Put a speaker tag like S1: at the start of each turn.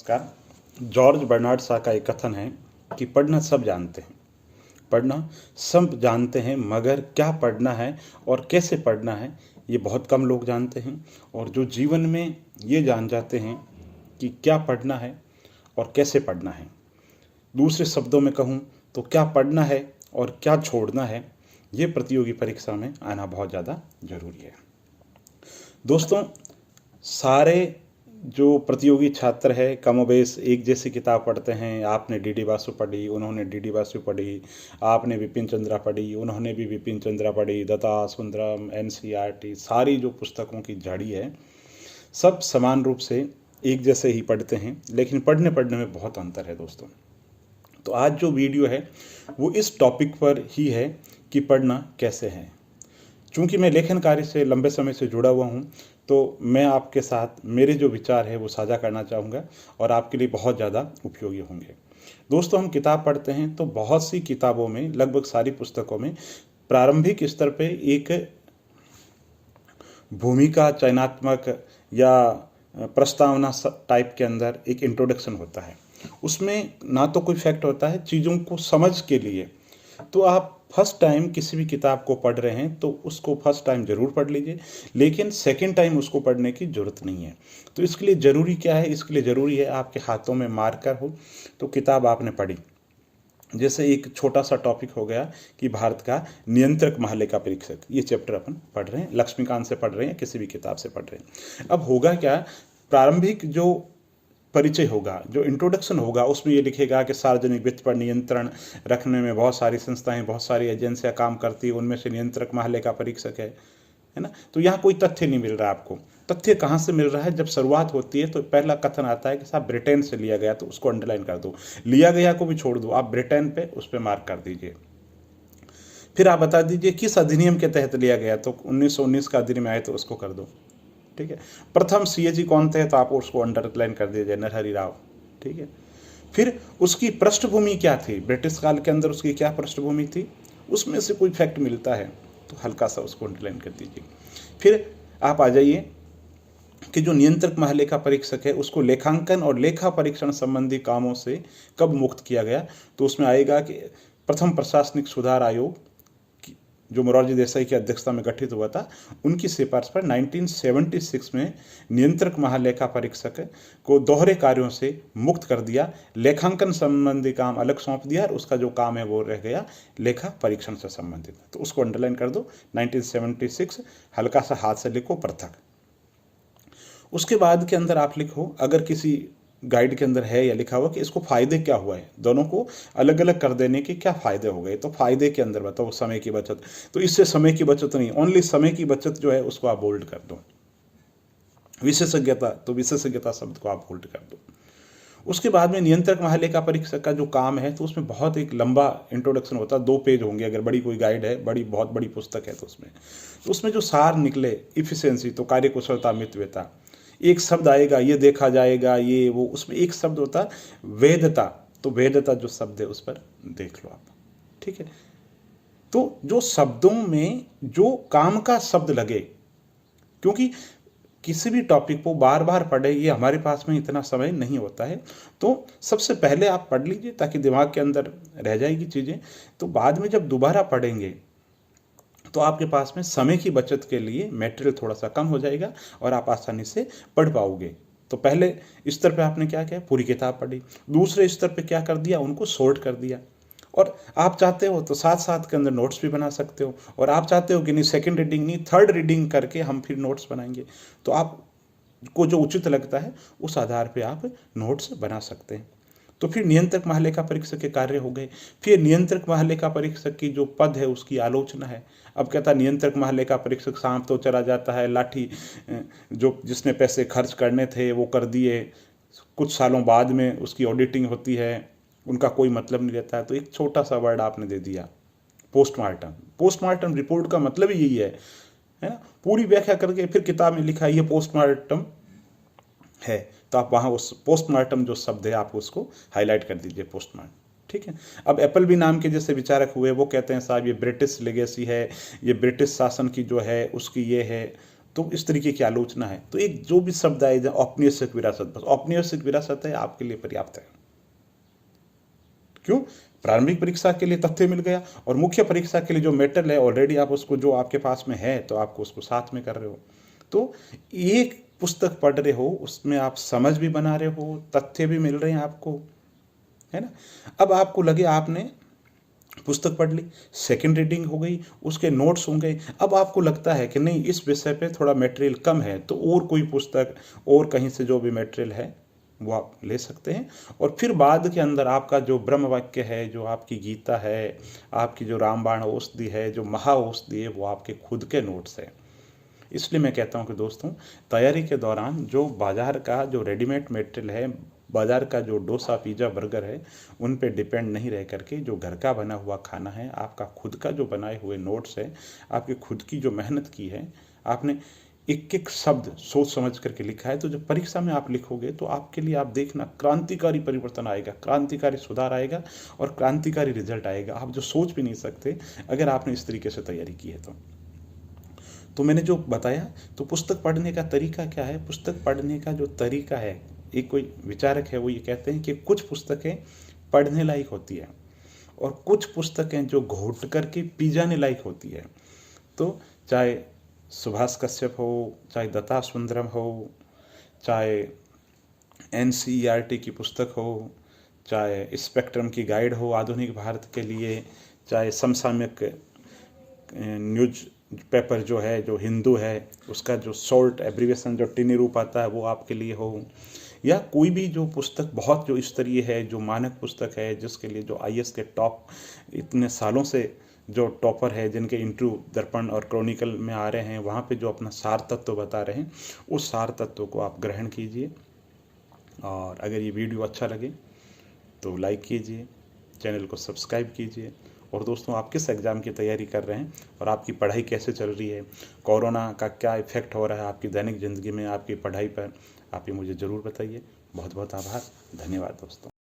S1: नमस्कार। George Bernard Shaw का एक कथन है कि पढ़ना सब जानते हैं। पढ़ना सब जानते हैं, मगर क्या पढ़ना है और कैसे पढ़ना है ये बहुत कम लोग जानते हैं। और जो जीवन में ये जान जाते हैं कि क्या पढ़ना है और कैसे पढ़ना है, दूसरे शब्दों में कहूँ तो क्या पढ़ना है और क्या छोड़ना है, ये प्रतियोगी परीक्षा में आना बहुत ज़्यादा ज़रूरी है। दोस्तों, सारे जो प्रतियोगी छात्र है कमोबेश एक जैसी किताब पढ़ते हैं। आपने डीडी बासु पढ़ी, उन्होंने डीडी बासु पढ़ी। आपने विपिन चंद्रा पढ़ी, उन्होंने भी विपिन चंद्रा पढ़ी। दत्ता सुंदरम, एनसीईआरटी, सारी जो पुस्तकों की झाड़ी है, सब समान रूप से एक जैसे ही पढ़ते हैं, लेकिन पढ़ने पढ़ने में बहुत अंतर है दोस्तों। तो आज जो वीडियो है वो इस टॉपिक पर ही है कि पढ़ना कैसे है। चूँकि मैं लेखन कार्य से लंबे समय से जुड़ा हुआ हूँ, तो मैं आपके साथ मेरे जो विचार है वो साझा करना चाहूँगा और आपके लिए बहुत ज़्यादा उपयोगी होंगे। दोस्तों, हम किताब पढ़ते हैं तो बहुत सी किताबों में, लगभग सारी पुस्तकों में प्रारंभिक स्तर पे एक भूमिका चयनात्मक या प्रस्तावना टाइप के अंदर एक इंट्रोडक्शन होता है। उसमें ना तो कोई फैक्ट होता है, चीज़ों को समझ के लिए। तो आप फर्स्ट टाइम किसी भी किताब को पढ़ रहे हैं तो उसको फर्स्ट टाइम ज़रूर पढ़ लीजिए, लेकिन सेकंड टाइम उसको पढ़ने की ज़रूरत नहीं है। तो इसके लिए ज़रूरी क्या है? इसके लिए ज़रूरी है आपके हाथों में मार्कर हो, तो किताब आपने पढ़ी। जैसे एक छोटा सा टॉपिक हो गया कि भारत का नियंत्रक महालेखा परीक्षक, ये चैप्टर अपन पढ़ रहे हैं, लक्ष्मीकांत से पढ़ रहे हैं, किसी भी किताब से पढ़ रहे हैं। अब होगा क्या, प्रारंभिक जो परिचय होगा, जो इंट्रोडक्शन होगा, उसमें ये लिखेगा कि सार्वजनिक वित्त पर नियंत्रण रखने में बहुत सारी संस्थाएं, बहुत सारी एजेंसियां काम करती है, उनमें से नियंत्रक महालेखा परीक्षक है ना। तो यहाँ कोई तथ्य नहीं मिल रहा आपको। तथ्य कहाँ से मिल रहा है? जब शुरुआत होती है तो पहला कथन आता है कि साहब ब्रिटेन से लिया गया, तो उसको अंडरलाइन कर दो। लिया गया को भी छोड़ दो, आप ब्रिटेन पे उस पर मार्क कर दीजिए। फिर आप बता दीजिए किस अधिनियम के तहत लिया गया, तो 1919 का अधिनियम आए तो उसको कर दो। ठीक है। प्रथम सीएजी कौन थे, तो आप उसको अंडरलाइन कर दीजिए, नरहरि राव। ठीक है। फिर उसकी पृष्ठभूमि क्या थी, ब्रिटिश काल के अंदर उसकी क्या पृष्ठभूमि थी, उसमें से कोई फैक्ट मिलता है तो हल्का सा उसको अंडरलाइन कर दीजिए। फिर आप आ जाइए कि जो नियंत्रक महालेखा परीक्षक है उसको लेखांकन और लेखा परीक्षण संबंधी कामों से कब मुक्त किया गया, तो उसमें आएगा कि प्रथम प्रशासनिक सुधार आयोग जो मोरारजी देसाई की अध्यक्षता में गठित हुआ था, उनकी सिफारिश पर 1976 में नियंत्रक महालेखा परीक्षक को दोहरे कार्यों से मुक्त कर दिया। लेखांकन संबंधी काम अलग सौंप दिया और उसका जो काम है वो रह गया लेखा परीक्षण से संबंधित। तो उसको अंडरलाइन कर दो, 1976, हल्का सा हाथ से लिखो, पृथक। उसके बाद के अंदर आप लिखो, अगर किसी गाइड के अंदर है या लिखा हुआ कि इसको फायदे क्या हुआ है, दोनों को अलग अलग कर देने के क्या फायदे हो गए, तो फायदे के अंदर बताओ समय की बचत। तो इससे समय की बचत नहीं, ओनली समय की बचत जो है उसको आप बोल्ड कर दो। विशेषज्ञता, तो विशेषज्ञता शब्द को आप बोल्ड कर दो। उसके बाद में नियंत्रक महालेखा परीक्षक का जो काम है, तो उसमें बहुत एक लंबा इंट्रोडक्शन होता है, 2 पेज होंगे अगर बड़ी कोई गाइड है, बहुत बड़ी पुस्तक है, तो उसमें जो सार निकले, इफिशियंसी, तो कार्यकुशलता, मितव्यता, एक शब्द आएगा, ये देखा जाएगा, ये वो, उसमें एक शब्द होता वेदता, तो वेदता जो शब्द है उस पर देख लो आप। ठीक है। तो जो शब्दों में जो काम का शब्द लगे, क्योंकि किसी भी टॉपिक को बार बार पढ़े, ये हमारे पास में इतना समय नहीं होता है, तो सबसे पहले आप पढ़ लीजिए ताकि दिमाग के अंदर रह जाएगी चीज़ें। तो बाद में जब दोबारा पढ़ेंगे तो आपके पास में समय की बचत के लिए मटेरियल थोड़ा सा कम हो जाएगा और आप आसानी से पढ़ पाओगे। तो पहले स्तर पे आपने क्या किया, पूरी किताब पढ़ी। दूसरे स्तर पे क्या कर दिया, उनको सॉर्ट कर दिया। और आप चाहते हो तो साथ साथ के अंदर नोट्स भी बना सकते हो, और आप चाहते हो कि नहीं सेकंड रीडिंग नहीं, थर्ड रीडिंग करके हम फिर नोट्स बनाएंगे, तो आपको जो उचित लगता है उस आधार पे आप नोट्स बना सकते हैं। तो फिर नियंत्रक महालेखा परीक्षक के कार्य हो गए। फिर नियंत्रक महालेखा परीक्षक की जो पद है उसकी आलोचना है। अब कहता नियंत्रक महालेखा परीक्षक सांप तो चला जाता है, लाठी जो जिसने पैसे खर्च करने थे वो कर दिए, कुछ सालों बाद में उसकी ऑडिटिंग होती है, उनका कोई मतलब नहीं रहता है। तो एक छोटा सा वर्ड आपने दे दिया, पोस्टमार्टम। पोस्टमार्टम रिपोर्ट का मतलब ही यही है ना। पूरी व्याख्या करके फिर किताब में लिखा है ये पोस्टमार्टम है, तो आप वहाँ उस पोस्टमार्टम जो शब्द है आप उसको हाईलाइट कर दीजिए, पोस्टमार्टम। ठीक है। अब एप्पल भी नाम के जैसे विचारक हुए, वो कहते हैं साहब ये ब्रिटिश लेगेसी है, ये ब्रिटिश शासन की जो है उसकी ये है, तो इस तरीके की आलोचना है। तो एक जो भी शब्द आए, औपनिवेशिक विरासत, बस औपनिवेशिक विरासत है आपके लिए पर्याप्त है। क्यों? प्रारंभिक परीक्षा के लिए तथ्य मिल गया, और मुख्य परीक्षा के लिए जो मेटेरियल है ऑलरेडी आप उसको, जो आपके पास में है, तो आपको उसको साथ में कर रहे हो। तो एक पुस्तक पढ़ रहे हो, उसमें आप समझ भी बना रहे हो, तथ्य भी मिल रहे हैं आपको, है ना। अब आपको लगे आपने पुस्तक पढ़ ली, सेकंड रीडिंग हो गई, उसके नोट्स होंगे, अब आपको लगता है कि नहीं इस विषय पे थोड़ा मटेरियल कम है, तो और कोई पुस्तक और कहीं से जो भी मटेरियल है वो आप ले सकते हैं। और फिर बाद के अंदर आपका जो ब्रह्म वाक्य है, जो आपकी गीता है, आपकी जो रामबाण औषधि है, जो महाऔषधि है, वो आपके खुद के नोट्स है। इसलिए मैं कहता हूँ कि दोस्तों, तैयारी के दौरान जो बाज़ार का जो रेडीमेड मटेरियल है, बाज़ार का जो डोसा, पिज़्ज़ा, बर्गर है, उन पे डिपेंड नहीं रह करके जो घर का बना हुआ खाना है, आपका खुद का जो बनाए हुए नोट्स है, आपकी खुद की जो मेहनत की है, आपने एक एक शब्द सोच समझ करके लिखा है, तो जब परीक्षा में आप लिखोगे तो आपके लिए, आप देखना, क्रांतिकारी परिवर्तन आएगा, क्रांतिकारी सुधार आएगा और क्रांतिकारी रिजल्ट आएगा, आप जो सोच भी नहीं सकते, अगर आपने इस तरीके से तैयारी की है तो मैंने जो बताया, तो पुस्तक पढ़ने का तरीका क्या है? पुस्तक पढ़ने का जो तरीका है, एक कोई विचारक है वो ये कहते हैं कि कुछ पुस्तकें पढ़ने लायक होती है और कुछ पुस्तकें जो घोट करके पी जाने लायक होती है। तो चाहे सुभाष कश्यप हो, चाहे दत्ता सुंदरम हो, चाहे NCERT की पुस्तक हो, चाहे स्पेक्ट्रम की गाइड हो आधुनिक भारत के लिए, चाहे समसामयिक न्यूज पेपर जो है, जो हिंदू है, उसका जो शॉर्ट एब्रीवेशन जो टिनी रूप आता है वो आपके लिए हो, या कोई भी जो पुस्तक बहुत जो स्तरीय है, जो मानक पुस्तक है, जिसके लिए जो IAS के टॉप इतने सालों से जो टॉपर है, जिनके इंटरव्यू दर्पण और क्रॉनिकल में आ रहे हैं, वहाँ पे जो अपना सार तत्व बता रहे हैं, उस सार तत्व को आप ग्रहण कीजिए। और अगर ये वीडियो अच्छा लगे तो लाइक कीजिए, चैनल को सब्सक्राइब कीजिए। और दोस्तों, आप किस एग्ज़ाम की तैयारी कर रहे हैं और आपकी पढ़ाई कैसे चल रही है, कोरोना का क्या इफ़ेक्ट हो रहा है आपकी दैनिक ज़िंदगी में, आपकी पढ़ाई पर, आप ये मुझे ज़रूर बताइए। बहुत बहुत आभार, धन्यवाद दोस्तों।